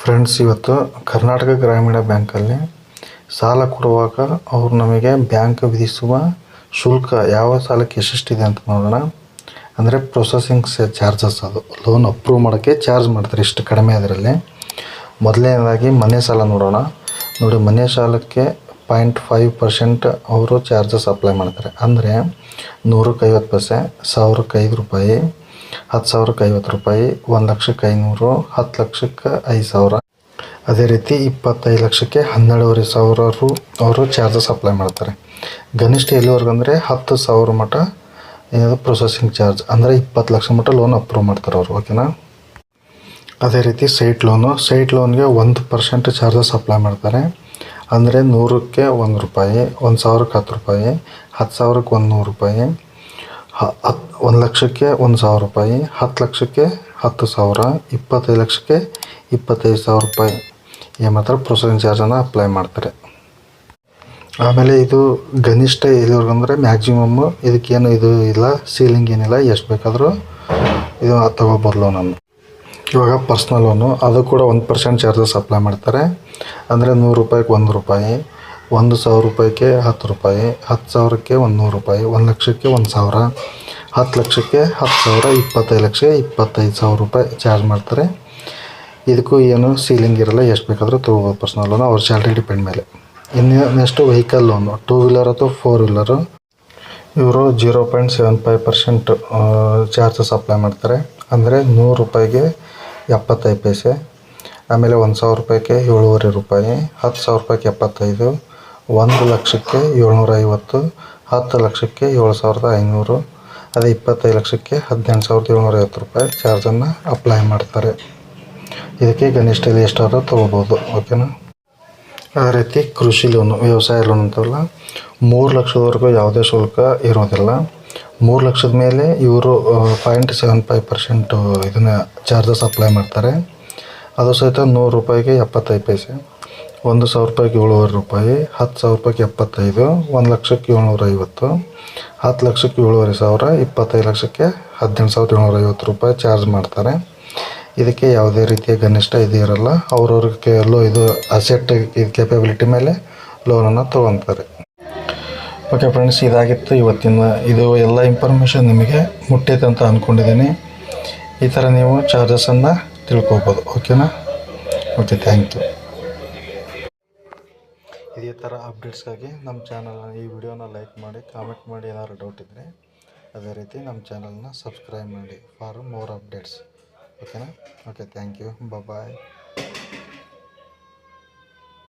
Friends, ಇವತ್ತು ಕರ್ನಾಟಕ ಗ್ರಾಮೀಣ ಬ್ಯಾಂಕಲ್ಲಿ ಸಾಲ ಕೊಡುವಾಗ ಅವರು ನಮಗೆ ಬ್ಯಾಂಕ್ ವಿಧಿಸುವ ಶುಲ್ಕ ಯಾವ ಸಾಲಕ್ಕೆ ಎಷ್ಟೆಷ್ಟಿದೆ ಅಂತ ನೋಡೋಣ. ಅಂದರೆ ಪ್ರೊಸೆಸಿಂಗ್ ಚಾರ್ಜಸ್, ಅದು ಲೋನ್ ಅಪ್ರೂವ್ ಮಾಡೋಕ್ಕೆ ಚಾರ್ಜ್ ಮಾಡ್ತಾರೆ ಇಷ್ಟು ಕಡಿಮೆ. ಅದರಲ್ಲಿ ಮೊದಲನೇದಾಗಿ ಮನೆ ಸಾಲ ನೋಡೋಣ. ನೋಡಿ, ಮನೆ ಸಾಲಕ್ಕೆ 0.5% ಅವರು ಚಾರ್ಜಸ್ ಅಪ್ಲೈ ಮಾಡ್ತಾರೆ. ಅಂದರೆ 100ಕ್ಕೆ 50 ಪೈಸೆ, 1000ಕ್ಕೆ ₹5, 10,000ಕ್ಕೆ ₹50, 1,00,000ಕ್ಕೆ 500, 10 ಲಕ್ಷಕ್ಕೆ 5,000. ಅದೇ ರೀತಿ 25 ಲಕ್ಷಕ್ಕೆ 12,500 ಅವರು ಚಾರ್ಜಸ್ ಅಪ್ಲೈ ಮಾಡ್ತಾರೆ. ಗನಿಷ್ಠ ಎಲ್ಲಿವರೆಗೂ ಅಂದರೆ 10,000 ಮಟ್ಟ ಏನಾದರೂ ಪ್ರೊಸೆಸಿಂಗ್ ಚಾರ್ಜ್, ಅಂದರೆ 20 ಲಕ್ಷ ಮಟ್ಟ ಲೋನ್ ಅಪ್ರೂವ್ ಮಾಡ್ತಾರೆ ಅವರು. ಓಕೆನಾ. ಅದೇ ರೀತಿ ಸೈಟ್ ಲೋನ್ಗೆ 1% ಚಾರ್ಜಸ್ ಅಪ್ಲೈ ಮಾಡ್ತಾರೆ. ಅಂದರೆ 100ಕ್ಕೆ ₹1, 1,000ಕ್ಕೆ ₹10, 10,000ಕ್ಕೆ ₹100, 1 ಲಕ್ಷಕ್ಕೆ ₹1,000, 10 ಲಕ್ಷಕ್ಕೆ 10,000, 25 ಲಕ್ಷಕ್ಕೆ ₹25,000 ಏನು ಮಾಡ್ತಾರೆ, ಪ್ರೊಸೆಸಿಂಗ್ ಚಾರ್ಜನ್ನು ಅಪ್ಲೈ ಮಾಡ್ತಾರೆ. ಆಮೇಲೆ ಇದು ಗನಿಷ್ಠ ಎಲ್ಲಿವರೆಗೂ ಅಂದರೆ ಮ್ಯಾಕ್ಸಿಮಮ್ಮು, ಇದಕ್ಕೇನು ಇದು ಇಲ್ಲ, ಸೀಲಿಂಗ್ ಏನಿಲ್ಲ, ಎಷ್ಟು ಬೇಕಾದರೂ ಇದು ತಗೋಬೋದು ಲೋನನ್ನು. ಇವಾಗ ಪರ್ಸ್ನಲ್ ಲೋನು, ಅದು ಕೂಡ 1% ಚಾರ್ಜಸ್ ಅಪ್ಲೈ ಮಾಡ್ತಾರೆ. ಅಂದರೆ ₹100ಕ್ಕೆ ₹1, 1,000ಕ್ಕೆ ₹10, 10,000ಕ್ಕೆ ₹100, 1 ಲಕ್ಷಕ್ಕೆ ₹1,000, 10 ಲಕ್ಷಕ್ಕೆ ₹10,000, 25 ಲಕ್ಷಕ್ಕೆ ₹25,000 ಚಾರ್ಜ್ ಮಾಡ್ತಾರೆ. ಇದಕ್ಕೂ ಏನು ಸೀಲಿಂಗ್ ಇರಲ್ಲ, ಎಷ್ಟು ಬೇಕಾದರೂ ತೊಗೋಬೋದು ಪರ್ಸ್ನಲ್ ಲೋನು, ಅವ್ರ ಸ್ಯಾಲ್ರಿ ಡಿಪೆಂಡ್ ಮೇಲೆ. ಇನ್ನು ನೆಕ್ಸ್ಟು ವೆಹಿಕಲ್ ಲೋನು, 2 ವೀಲರ್ ಅಥವಾ 4 ವೀಲರು, ಇವರು 0.75% ಚಾರ್ಜಸ್ ಅಪ್ಲೈ ಮಾಡ್ತಾರೆ. ಅಂದರೆ ₹100ಗೆ 75 ಪೈಸೆ. ಆಮೇಲೆ 1,000ಕ್ಕೆ ₹7.50, 10,000ಕ್ಕೆ 75, 1 ಲಕ್ಷಕ್ಕೆ ₹750, 10 ಲಕ್ಷಕ್ಕೆ ₹7,500, ಅದೇ 25 ಲಕ್ಷಕ್ಕೆ ₹18,750 ಚಾರ್ಜನ್ನು ಅಪ್ಲೈ ಮಾಡ್ತಾರೆ. ಇದಕ್ಕೆ ಗನಿಷ್ಠದಲ್ಲಿ ಎಷ್ಟಾದರೂ ತೊಗೋಬೋದು. ಓಕೆನಾ. ಅದೇ ರೀತಿ ಕೃಷಿ ಲೋನು, ವ್ಯವಸಾಯ ಲೋನ್ ಅಂತವಲ್ಲ, 3 ಲಕ್ಷದವರೆಗೂ ಯಾವುದೇ ಶುಲ್ಕ ಇರೋದಿಲ್ಲ. 3 ಲಕ್ಷದ ಮೇಲೆ ಇವರು 0.75% ಇದನ್ನು ಚಾರ್ಜಸ್ ಅಪ್ಲೈ ಮಾಡ್ತಾರೆ. ಅದು ಸಹಿತ ₹100ಗೆ 75 ಪೈಸೆ, 1,000ಕ್ಕೆ ₹7.50, 10,000ಕ್ಕೆ 75, 1 ಲಕ್ಷಕ್ಕೆ ₹750, 10 ಲಕ್ಷಕ್ಕೆ ₹7,500, 25 ಲಕ್ಷಕ್ಕೆ ₹18,750 ಚಾರ್ಜ್ ಮಾಡ್ತಾರೆ. ಇದಕ್ಕೆ ಯಾವುದೇ ರೀತಿಯ ಗನಿಷ್ಠ ಇದು ಇರಲ್ಲ. ಅವ್ರವ್ರಿಗೆ ಇದು ಅಸೆಟ್ ಕೆಪಬಿಲಿಟಿ ಮೇಲೆ ಲೋನನ್ನು ತೊಗೊತಾರೆ. ಓಕೆ ಫ್ರೆಂಡ್ಸ್, ಇದಾಗಿತ್ತು ಇವತ್ತಿನ ಇದು ಎಲ್ಲ ಇನ್ಫಾರ್ಮೇಷನ್ ನಿಮಗೆ ಮುಟ್ಟೈತೆ ಅಂತ ಅಂದ್ಕೊಂಡಿದ್ದೀನಿ. ಈ ಥರ ನೀವು ಚಾರ್ಜಸನ್ನು ತಿಳ್ಕೊಬೋದು. ಓಕೆನಾ. Okay, thank you. ಇದೇ ಥರ ಅಪ್ಡೇಟ್ಸ್ಗಾಗಿ ನಮ್ಮ ಚಾನಲ್ನ, ಈ ವಿಡಿಯೋನ ಲೈಕ್ ಮಾಡಿ, ಕಾಮೆಂಟ್ ಮಾಡಿ, ಏನಾದ್ರು ಡೌಟ್ ಇದ್ದರೆ. ಅದೇ ರೀತಿ ನಮ್ಮ ಚಾನಲ್ನ ಸಬ್ಸ್ಕ್ರೈಬ್ ಮಾಡಿ ಫಾರ್ ಮೋರ್ ಅಪ್ಡೇಟ್ಸ್. ಓಕೆನಾ. Okay, thank you. ಬಾಯ್.